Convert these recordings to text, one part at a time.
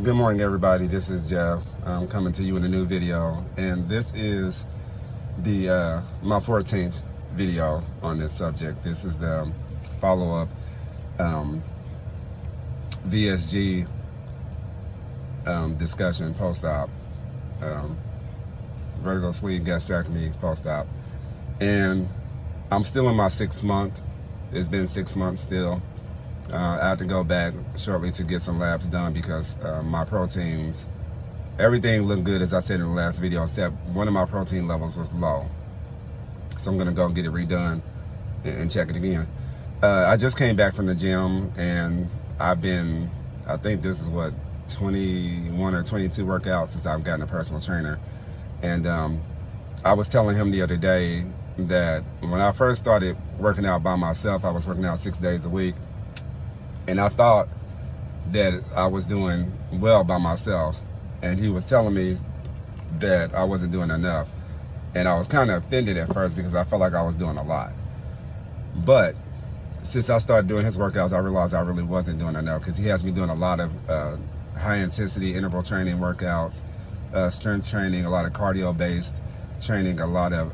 Good morning, everybody. This is Jeff. I'm coming to you in a new video, and this is the my 14th video on this subject. This is the follow-up VSG discussion post-op, vertical sleeve gastrectomy post-op, and I'm still in my 6th month. It's been 6 months still. I have to go back shortly to get some labs done because my proteins, everything looked good as I said in the last video, except one of my protein levels was low. So I'm gonna go get it redone and check it again. I just came back from the gym and I think this is what, 21 or 22 workouts since I've gotten a personal trainer. And I was telling him the other day that when I first started working out by myself, I was working out 6 days a week. And I thought that I was doing well by myself. And he was telling me that I wasn't doing enough. And I was kind of offended at first because I felt like I was doing a lot. But since I started doing his workouts, I realized I really wasn't doing enough because he has me doing a lot of high intensity interval training workouts, strength training, a lot of cardio based training, a lot of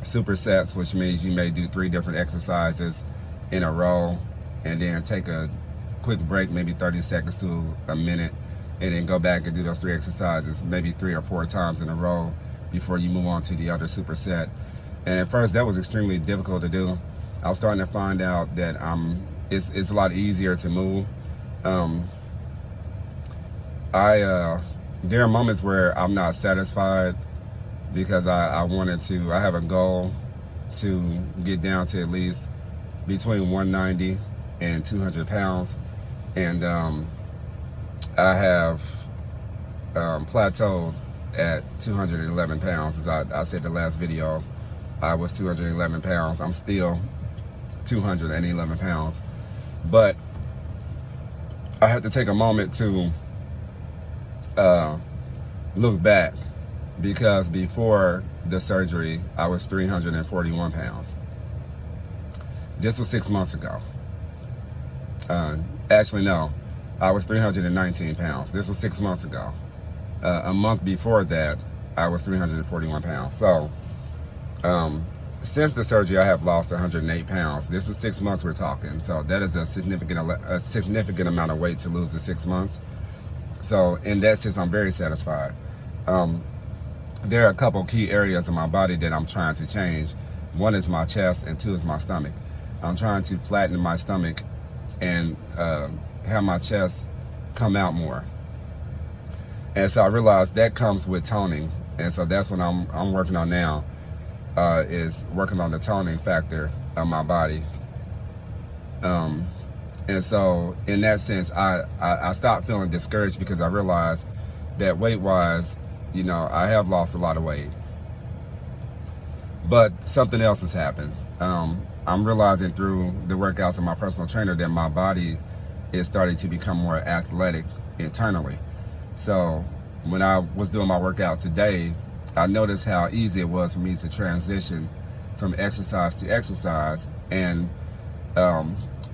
supersets, which means you may do 3 different exercises in a row and then take a quick break, maybe 30 seconds to a minute, and then go back and do those 3 exercises maybe 3 or 4 times in a row before you move on to the other superset. And at first that was extremely difficult to do. I was starting to find out that it's a lot easier to move. There are moments where I'm not satisfied because I have a goal to get down to at least between 190 and 200 pounds. And I have plateaued at 211 pounds. As I said the last video, I was 211 pounds. I'm still 211 pounds. But I had to take a moment to look back, because before the surgery, I was 341 pounds. This was 6 months ago. Actually, no, I was 319 pounds. This was 6 months ago. A month before that, I was 341 pounds. So, since the surgery, I have lost 108 pounds. This is 6 months we're talking. So that is a significant amount of weight to lose in 6 months. So in that sense, I'm very satisfied. There are a couple key areas of my body that I'm trying to change. 1 is my chest and 2 is my stomach. I'm trying to flatten my stomach and have my chest come out more. And so I realized that comes with toning. And so that's what I'm working on now, is working on the toning factor of my body. And so in that sense, I stopped feeling discouraged because I realized that weight-wise, you know, I have lost a lot of weight. But something else has happened. I'm realizing through the workouts of my personal trainer that my body is starting to become more athletic internally. So when I was doing my workout today, I noticed how easy it was for me to transition from exercise to exercise and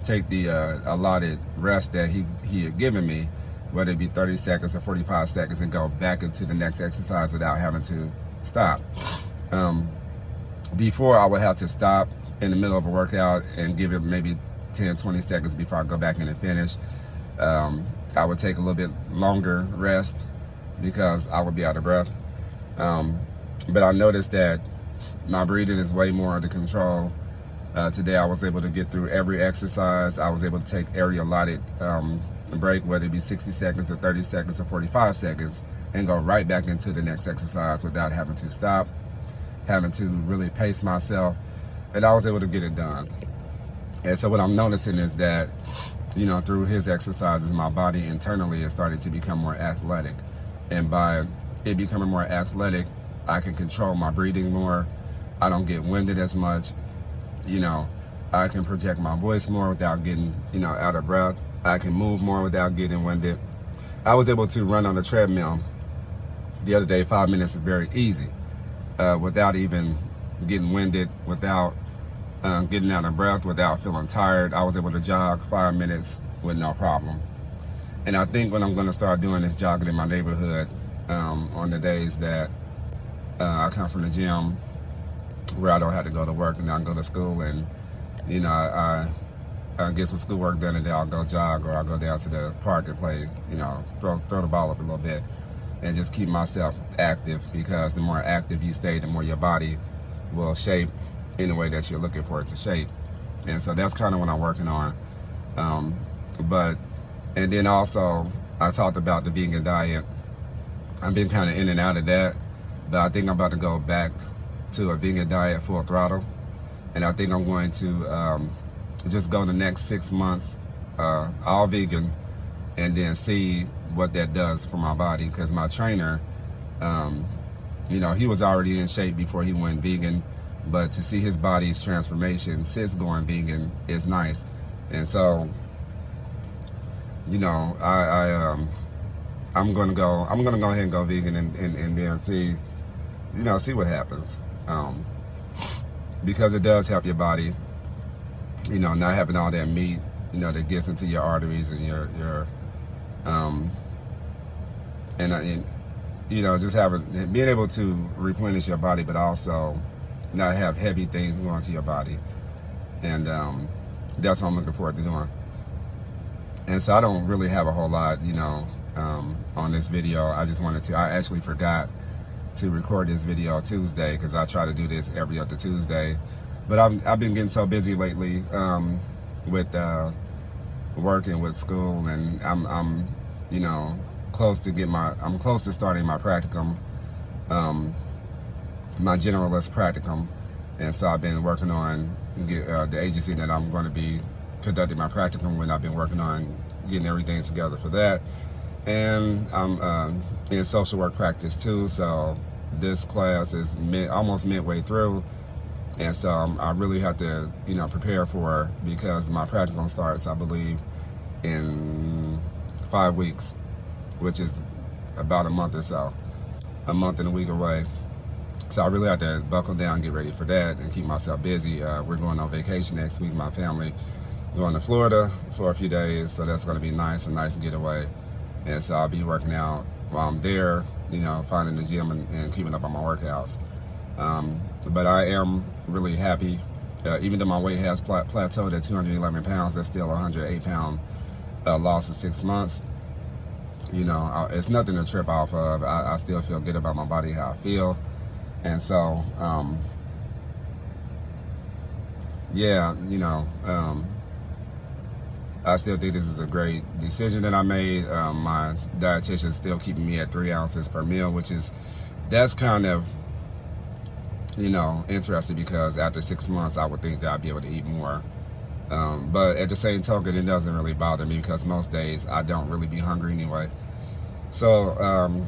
take the allotted rest that he had given me, whether it be 30 seconds or 45 seconds, and go back into the next exercise without having to stop. Before, I would have to stop in the middle of a workout and give it maybe 10, 20 seconds before I go back in and finish. I would take a little bit longer rest because I would be out of breath. But I noticed that my breathing is way more under control. Today I was able to get through every exercise. I was able to take every allotted break, whether it be 60 seconds or 30 seconds or 45 seconds, and go right back into the next exercise without having to stop, having to really pace myself. And I was able to get it done. And so what I'm noticing is that, you know, through his exercises, my body internally is starting to become more athletic. And by it becoming more athletic, I can control my breathing more. I don't get winded as much. You know, I can project my voice more without getting, you know, out of breath. I can move more without getting winded. I was able to run on the treadmill the other day, 5 minutes, very easy, without even getting winded, without getting out of breath, without feeling tired. I was able to jog 5 minutes with no problem. And I think what I'm going to start doing is jogging in my neighborhood on the days that I come from the gym, where I don't have to go to work and I go to school, and you know, I get some schoolwork done, and then I'll go jog, or I'll go down to the park and play, you know, throw the ball up a little bit, and just keep myself active, because the more active you stay, the more your body will shape in the way that you're looking for it to shape. And so that's kind of what I'm working on. And then also, I talked about the vegan diet. I've been kind of in and out of that, but I think I'm about to go back to a vegan diet full throttle. And I think I'm going to just go the next 6 months all vegan, and then see what that does for my body. Because my trainer, you know, he was already in shape before he went vegan, but to see his body's transformation since going vegan is nice. And so, you know, I'm gonna go ahead and go vegan, and then see, you know, see what happens. Because it does help your body, you know, not having all that meat, you know, that gets into your arteries and your you know, just being able to replenish your body, but also not have heavy things going to your body. And that's what I'm looking forward to doing. And so I don't really have a whole lot, you know, on this video. I actually forgot to record this video Tuesday, because I try to do this every other Tuesday. But I've been getting so busy lately with working with school, and I'm you know, close to starting my practicum, my generalist practicum. And so I've been working on the agency that I'm going to be conducting my practicum when. I've been working on getting everything together for that. And I'm in social work practice too, so this class is almost midway through, and so I really have to, you know, prepare for it, because my practicum starts, I believe, in 5 weeks, which is about a month or so, a month and a week away. So I really have to buckle down, get ready for that, and keep myself busy. We're going on vacation next week, my family, going to Florida for a few days, so that's going to be nice, a nice getaway. And so I'll be working out while I'm there, you know, finding the gym and keeping up on my workouts. But I am really happy. Even though my weight has plateaued at 211 pounds, that's still a 108-pound loss in 6 months. You know, it's nothing to trip off of. I still feel good about my body, how I feel. And so, yeah, you know, I still think this is a great decision that I made. My dietitian is still keeping me at 3 ounces per meal, that's kind of, you know, interesting, because after 6 months, I would think that I'd be able to eat more. But at the same token, it doesn't really bother me, because most days I don't really be hungry anyway. So,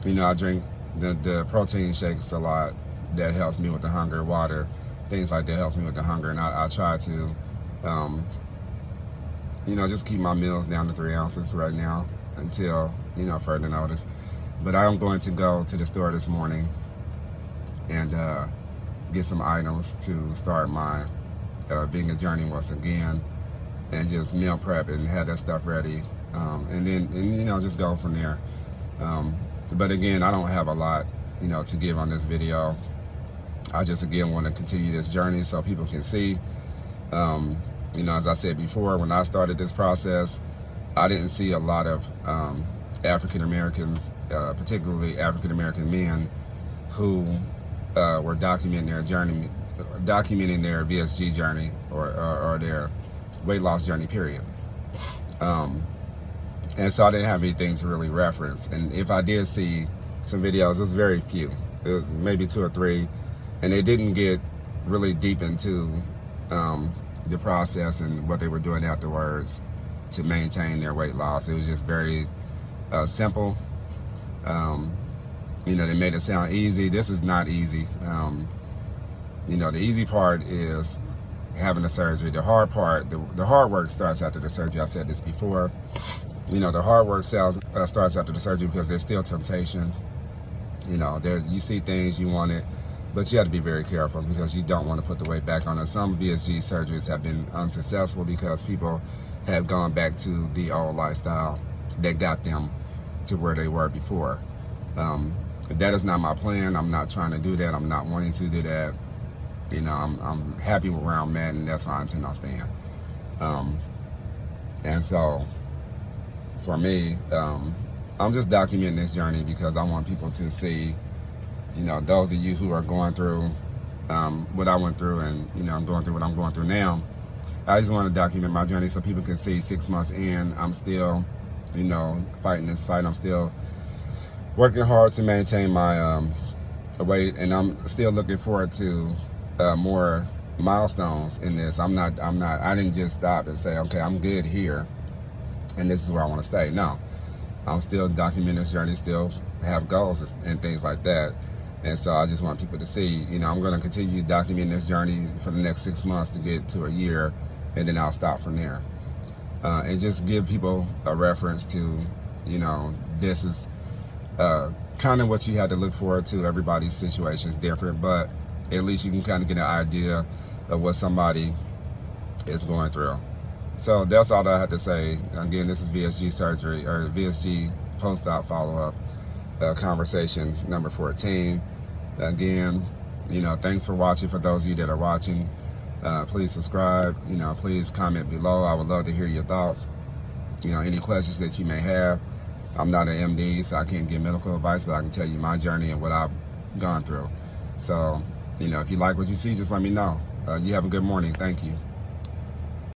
you know, I drink the protein shakes a lot. That helps me with the hunger. Water, things like that helps me with the hunger. And I try to, you know, just keep my meals down to 3 ounces right now until, you know, further notice. But I am going to go to the store this morning and get some items to start my vegan journey once again, and just meal prep and have that stuff ready, and you know, just go from there. But again, I don't have a lot, you know, to give on this video. I just again want to continue this journey so people can see. You know, as I said before, when I started this process, I didn't see a lot of African Americans, particularly African American men, who were documenting their journey, documenting their VSG journey or their weight loss journey, period. And so I didn't have anything to really reference. And if I did see some videos, it was very few. It was maybe 2 or 3, and they didn't get really deep into the process and what they were doing afterwards to maintain their weight loss. It was just very simple. You know, they made it sound easy. This is not easy. You know, the easy part is having the surgery. The hard part, the hard work starts after the surgery. I said this before. You know, the hard work starts after the surgery, because there's still temptation. You know, you see things, you want it, but you have to be very careful, because you don't want to put the weight back on it. Some VSG surgeries have been unsuccessful because people have gone back to the old lifestyle. that got them to where they were before. That is not my plan. I'm not trying to do that. I'm not wanting to do that. You know, I'm happy with where I'm at, and that's why I intend on staying. And so, for me, I'm just documenting this journey because I want people to see, you know, those of you who are going through what I went through, and, you know, I'm going through what I'm going through now. I just want to document my journey so people can see 6 months in, I'm still, you know, fighting this fight. I'm still working hard to maintain my weight, and I'm still looking forward to more milestones in this. I didn't just stop and say, okay, I'm good here and this is where I want to stay. No, I'm still documenting this journey, still have goals and things like that. And so I just want people to see, you know, I'm going to continue documenting this journey for the next 6 months to get to a year, and then I'll stop from there. And just give people a reference to, you know, this is kind of what you have to look forward to. Everybody's situation is different, but at least you can kind of get an idea of what somebody is going through. So that's all that I have to say. Again, this is VSG surgery, or VSG post-op follow-up conversation number 14. Again, you know, thanks for watching. For those of you that are watching, please subscribe. You know, please comment below. I would love to hear your thoughts. You know, any questions that you may have. I'm not an MD, so I can't give medical advice, but I can tell you my journey and what I've gone through. So, you know, if you like what you see, just let me know. You have a good morning. Thank you.